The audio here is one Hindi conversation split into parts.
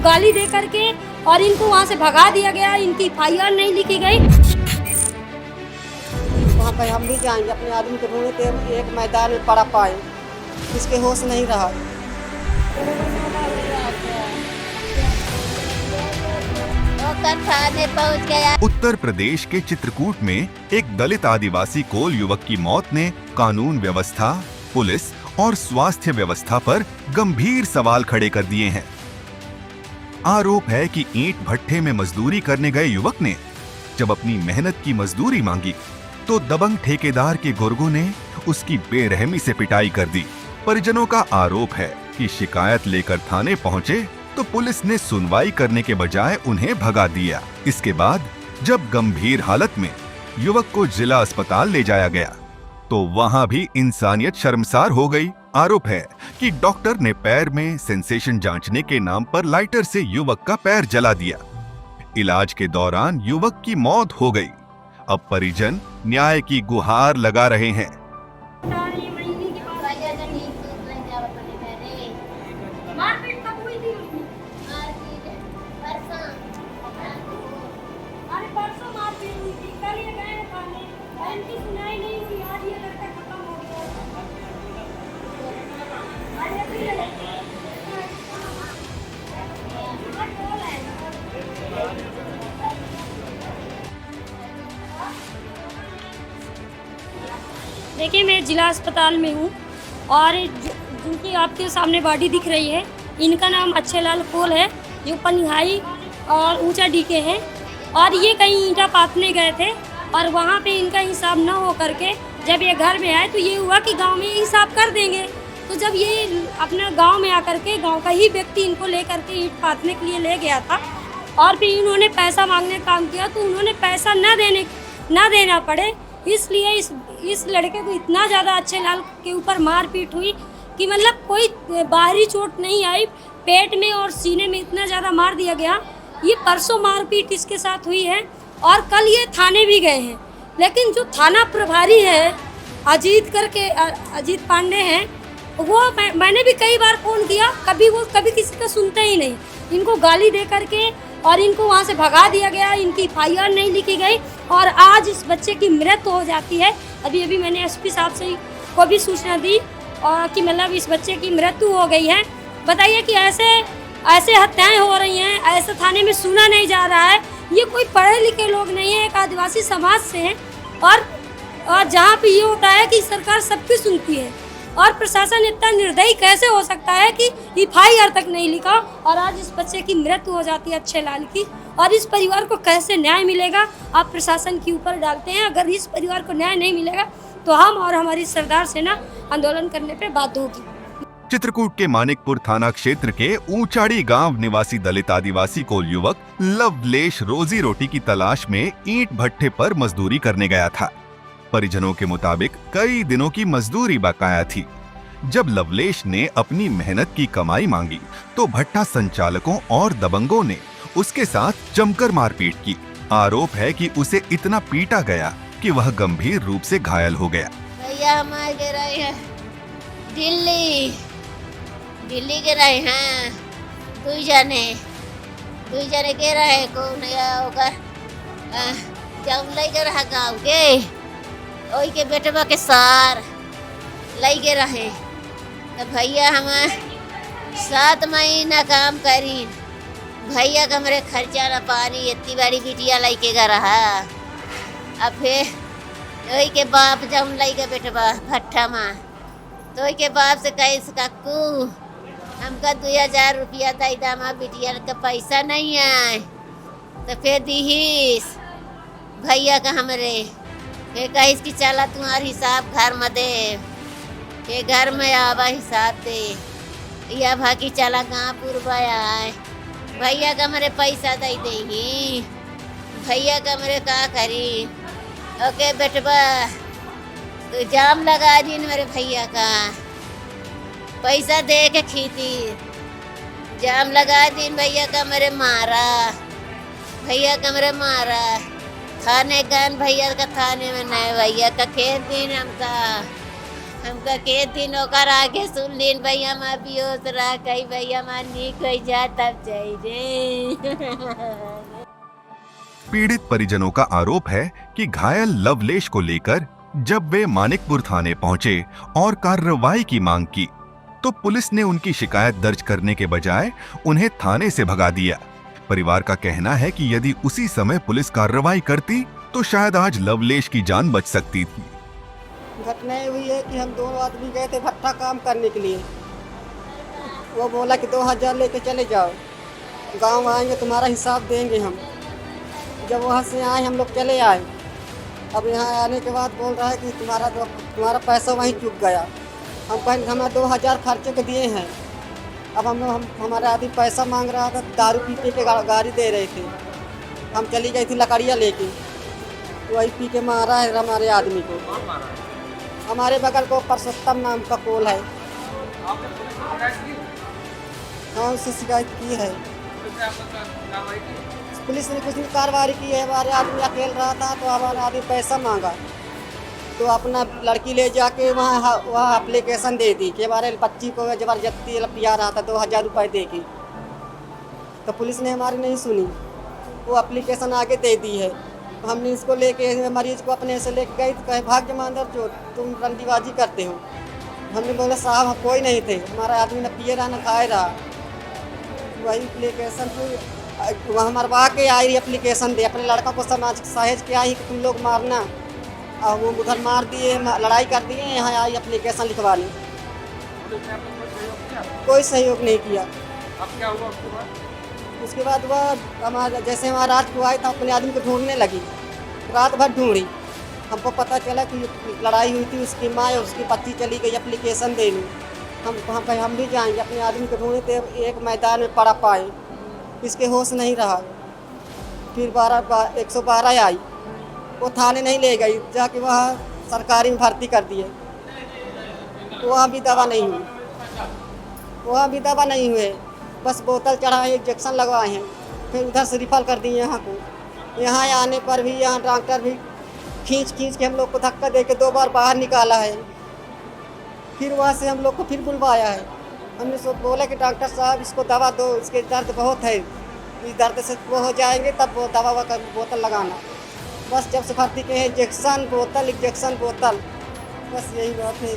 गाली दे करके और इनको वहाँ से भगा दिया गया। इनकी एफआईआर नहीं लिखी गई। वहाँ पर हम भी जाएंगे, अपने आदमी को ढूंढते एक मैदान में पड़ा पाए, इसके होश नहीं रहा। थाने पहुंच गया। उत्तर प्रदेश के चित्रकूट में एक दलित आदिवासी कोल युवक की मौत ने कानून व्यवस्था, पुलिस और स्वास्थ्य व्यवस्था पर गंभीर सवाल खड़े कर दिए हैं। आरोप है कि ईंट भट्ठे में मजदूरी करने गए युवक ने जब अपनी मेहनत की मजदूरी मांगी तो दबंग ठेकेदार के गुर्गों ने उसकी बेरहमी से पिटाई कर दी। परिजनों का आरोप है कि शिकायत लेकर थाने पहुंचे तो पुलिस ने सुनवाई करने के बजाय उन्हें भगा दिया। इसके बाद जब गंभीर हालत में युवक को जिला अस्पताल ले जाया गया तो वहां भी इंसानियत शर्मसार हो गई। आरोप है कि डॉक्टर ने पैर में सेंसेशन जांचने के नाम पर लाइटर से युवक का पैर जला दिया। इलाज के दौरान युवक की मौत हो गई। अब परिजन न्याय की गुहार लगा रहे हैं। मारपीट कब हुई थी? अरे परसों मारपीट हुई थी, कल ये गए थाने, इनकी सुनाई नहीं हुई। आज ये लड़का खत्म हो गया। देखिए, मैं जिला अस्पताल में हूँ और जिनकी आपके सामने बॉडी दिख रही है, इनका नाम अच्छेलाल कोल है, जो पनिहाई और ऊंचा डीके हैं। और ये कहीं ईंटा पाथने गए थे और वहाँ पे इनका हिसाब न हो करके जब ये घर में आए तो ये हुआ कि गांव में हिसाब कर देंगे। तो जब ये अपना गांव में आकर के गांव का ही व्यक्ति इनको ले करके ईंट पाथने के लिए ले गया था और फिर इन्होंने पैसा मांगने का काम किया तो उन्होंने पैसा न देना पड़े, इसलिए इस लड़के को इतना ज़्यादा अच्छेलाल के ऊपर मारपीट हुई कि मतलब कोई बाहरी चोट नहीं आई, पेट में और सीने में इतना ज़्यादा मार दिया गया। ये परसों मारपीट इसके साथ हुई है और कल ये थाने भी गए हैं। लेकिन जो थाना प्रभारी है अजीत पांडे हैं, वो मैंने भी कई बार फ़ोन किया, कभी किसी का सुनते ही नहीं। इनको गाली दे करके और इनको वहाँ से भगा दिया गया। इनकी एफआईआर नहीं लिखी गई और आज इस बच्चे की मृत्यु हो जाती है। अभी मैंने एसपी साहब से को भी सूचना दी और कि मतलब इस बच्चे की मृत्यु हो गई है। बताइए कि ऐसे हत्याएं हो रही हैं, ऐसे थाने में सुना नहीं जा रहा है। ये कोई पढ़े लिखे लोग नहीं है, एक आदिवासी समाज से हैं और जहाँ पे ये होता है कि सरकार सबकी सुनती है और प्रशासन इतना निर्दयी कैसे हो सकता है कि एफआईआर तक नहीं लिखा और आज इस बच्चे की मृत्यु हो जाती है अच्छेलाल की। और इस परिवार को कैसे न्याय मिलेगा, आप प्रशासन के ऊपर डालते हैं। अगर इस परिवार को न्याय नहीं मिलेगा तो हम और हमारी सरदार सेना आंदोलन करने पे बाध्य होगी। चित्रकूट के मानिकपुर थाना क्षेत्र के ऊंचाड़ी गांव निवासी दलित आदिवासी कोल युवक लवलेश रोजी रोटी की तलाश में ईंट भट्ठे पर मजदूरी करने गया था। परिजनों के मुताबिक कई दिनों की मजदूरी बकाया थी। जब लवलेश ने अपनी मेहनत की कमाई मांगी तो भट्ठा संचालकों और दबंगों ने उसके साथ जमकर मारपीट की। आरोप है कि उसे इतना पीटा गया कि वह गंभीर रूप से घायल हो गया। भैया हमारे के रहे हैं दिल्ली के रहे हैं, दुई जने के रहे कौन होगा जब ले के रहा गाँव के ओई के बेटवा के सार ले के रहे। तो भैया हम 7 महीना काम करी, भैया का मेरे खर्चा न पानी, इतनी बड़ी बिटिया लेके गा रहा। अब फिर वही के बाप जब लेके बेटवा भट्ठा में तो वही के बाप से कहे काकू हमका 2000 रुपया दे दामा, बिटिया का पैसा नहीं आए तो फिर दीहीस भैया का हमरे। फिर कहिस कि चला तुम्हारा हिसाब घर में दे, फिर घर में आवा हिसाब दे या भागी चला कहाँ पूर्वा आए। भैया का मेरे पैसा दे देही, भैया का मेरे का करी। ओके बेटवा तो जाम लगा दी मेरे भैया का पैसा दे के खींची, जाम लगा दी भैया का मेरे मारा, भैया का मेरे मारा। थाने गन भैया का थाने में नहीं, भैया का खेत दिन हमका हमका के दिन ओकर आगे सुन लीन भैया माँ बियोस रहा कही भैया माँ नीक हो जा तब जाई रे। पीड़ित परिजनों का आरोप है कि घायल लवलेश को लेकर जब वे मानिकपुर थाने पहुंचे और कार्रवाई की मांग की तो पुलिस ने उनकी शिकायत दर्ज करने के बजाय उन्हें थाने से भगा दिया। परिवार का कहना है कि यदि उसी समय पुलिस कार्रवाई करती तो शायद आज लवलेश की जान बच सकती थी। घटना ये हुई है कि हम दोनों आदमी गए थे भट्टा काम करने के लिए। वो बोला कि 2000 लेके चले जाओ, गांव आएंगे तुम्हारा हिसाब देंगे हम। जब वहाँ से आए हम लोग चले आए। अब यहाँ आने के बाद बोल रहा है कि तुम्हारा पैसा वहीं चुक गया। हम कहें हमें 2000 खर्चे के दिए हैं। अब हमारा आदमी पैसा मांग रहा था, दारू पी के गाड़ी दे रहे थे। हम चली गई थी लकड़ियाँ लेके, वही पी के मारा है हमारे आदमी को। हमारे बगल को परसोत्तम नाम का कोल है, हाँ उससे शिकायत की है। पुलिस ने कुछ नहीं कार्रवाई की है। हमारे आदमी अकेले रहा था तो हमारा आदमी पैसा मांगा तो अपना लड़की ले जाके वहाँ एप्लीकेशन दे दी कि हमारे बच्ची को ज़बरदस्ती पिया रहा था 2000 रुपये दे के। तो पुलिस ने हमारी नहीं सुनी, वो एप्लीकेशन आगे दे दी है। तो हमने इसको लेके मरीज को अपने से लेके गई तो कहे भाग जमानदर जो तुम रंडीबाजी करते हो। हमने बोला साहब हम कोई नहीं थे, हमारा आदमी न पिए रहा न खाए रहा। वही एप्लीकेशन वहाँ मरवा के आई एप्लीकेशन दे, अपने लड़का को समाज साहेज के आई कि तुम लोग मारना, और वो उधर मार दिए, लड़ाई कर दिए। यहाँ आई एप्लीकेशन लिखवाने, कोई सहयोग नहीं किया। अब क्या हुआ उसके बाद? उसके बाद वह हमारा रात को आई तो अपने आदमी को ढूंढने लगी, रात भर ढूंढी। हमको पता चला कि लड़ाई हुई थी, उसकी माँ और उसकी बच्ची चली गई एप्लीकेशन देने। हम भी जाएंगे अपने आदमी को ढूंढे थे, एक मैदान में पड़ा पाए, इसके होश नहीं रहा। फिर 112 आई, वो थाने नहीं ले गई, जाके वहाँ सरकारी में भर्ती कर दिए। वहाँ भी दवा नहीं हुई, वहाँ भी दवा नहीं हुए, बस बोतल चढ़ाए, इंजेक्शन लगवाए हैं, फिर उधर से रिफर कर दिए यहाँ को। यहाँ आने पर भी यहाँ डॉक्टर भी खींच के हम लोग को धक्का दे के 2 बार बाहर निकाला है। फिर वहाँ से हम लोग को फिर बुलवाया है। हमने बोला कि डॉक्टर साहब इसको दवा दो, इसके दर्द बहुत है, इस दर्द से वो हो जाएंगे तब वो दवा का बोतल लगाना। बस जब से भर्ती के इंजेक्शन बोतल, बस यही बात है।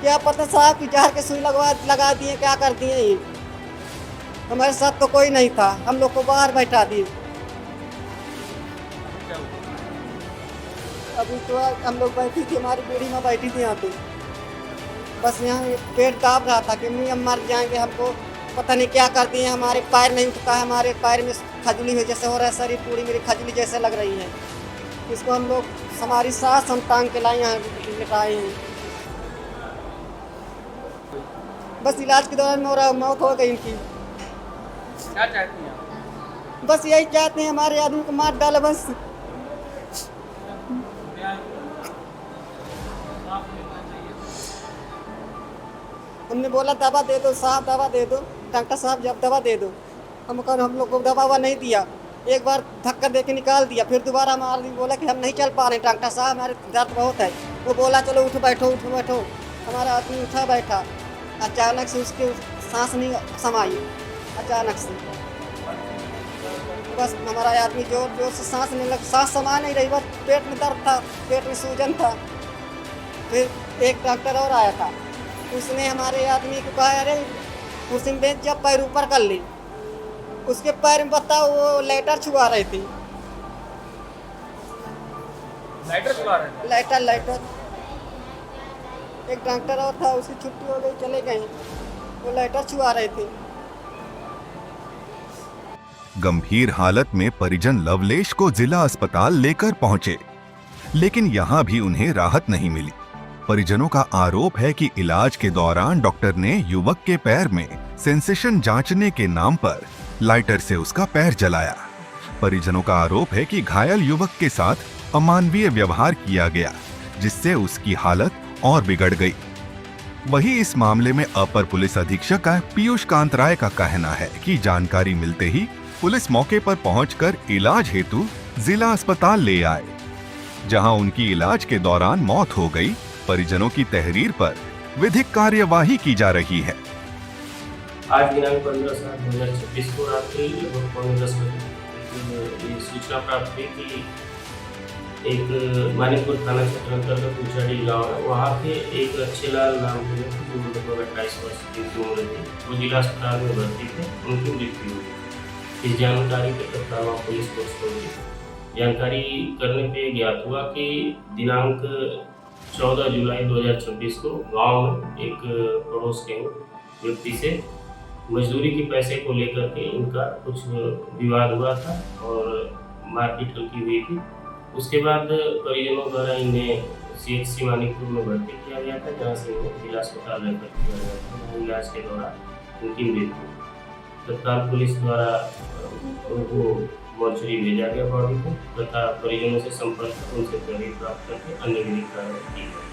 क्या पता साहब कि जहर के सुई लगा दिए, क्या कर दिए। ये हमारे साथ तो कोई नहीं था, हम लोग को बाहर बैठा दिए। अभी तो हम लोग बैठी थी, हमारी बूढ़ी माँ बैठी थी यहाँ पे, बस यहाँ पेट दाब रहा था कि हम मर जाएंगे, हमको पता नहीं क्या कर दिए। हमारे पैर नहीं उठता है, हमारे पैर में खजली हो जैसे हो रहा है, शरीर पूरी मेरी खजली जैसे लग रही है। इसको हम लोग हमारी सांस हम टांग के लाए यहाँ लिटाए हैं। बस इलाज के दौरान मौत हो गई इनकी। क्या चाहती हैं? बस यही चाहते हैं हमारे आदमी को मार डाले बस। हमने बोला दवा दे दो साहब, दवा दे दो, डॉक्टर साहब जब दवा दे दो। हम लोग को दवा नहीं दिया, एक बार धक्का दे के निकाल दिया। फिर दोबारा हमारा बोला कि हम नहीं चल पा रहे डॉक्टर साहब, हमारे दर्द बहुत है। वो बोला चलो उठ बैठो। हमारा आदमी उठा बैठा, अचानक से उसके सांस नहीं समाई, अचानक से बस हमारा आदमी जोर से सांस नहीं लग, सांस समा नहीं रही, बस पेट में दर्द था, पेट में सूजन था। फिर एक डॉक्टर और आया था, उसने हमारे आदमी को कहा अरे कुर्सी में बेंच जब पैर ऊपर कर ली, उसके पैर में बताओ वो लाइटर छुआ रही थी। लाइटर चला रहे हैं? लाइटर एक डॉक्टर और था, उसकी छुट्टी हो गई, चले गए, वो लाइटर छुआ रहे थे। गंभीर हालत में परिजन लवलेश को जिला अस्पताल लेकर पहुंचे, लेकिन यहां भी उन्हें राहत नहीं मिली। परिजनों का आरोप है कि इलाज के दौरान डॉक्टर ने युवक के पैर में सेंसेशन जांचने के नाम पर लाइटर से उसका पैर जलाया। परिजनों का आरोप है कि घायल युवक के साथ अमानवीय व्यवहार किया गया, जिससे उसकी हालत और बिगड़ गई। वहीं इस मामले में अपर पुलिस अधीक्षक पीयूष कांत राय का कहना है कि जानकारी मिलते ही पुलिस मौके पर पहुंचकर इलाज हेतु जिला अस्पताल ले आए। जहां उनकी इलाज के दौरान मौत हो गई। परिजनों की तहरीर पर विधिक कार्यवाही की जा रही है। आज दिनांक 15/7/2026 को रात्रि लगभग 9:10 बजे ये सूचना प्राप्त हुई कि एक मानिकपुर थाना क्षेत्र अंतर्गत ऊंचाड़ी गाँव है, वहाँ के एक अच्छेलाल नाम के व्यक्ति जो लगभग 28 वर्ष की उम्र थी, वो जिला अस्पताल में भर्ती थे, उनकी मृत्यु हुई। इस जानकारी के तत्काल वहाँ पुलिस फोर्स पहुंची। जानकारी करने पे ज्ञात हुआ कि दिनांक 14 जुलाई 2026 को गांव में एक पड़ोस के व्यक्ति से मजदूरी के पैसे को लेकर के इनका कुछ विवाद हुआ था और मारपीट हल्की हुई थी। उसके बाद परिजनों द्वारा इन्हें CHC मानिकपुर में भर्ती किया गया था, जहाँ से इन्हें जिला अस्पताल रेफर किया गया था। इलाज के दौरान उनकी मृत्यु। तत्काल पुलिस द्वारा उनको मॉर्चरी भेजा गया बॉडी को, तथा परिजनों से संपर्क कर उनसे तहरीर प्राप्त करके अन्य विधिक कार्रवाई की गई।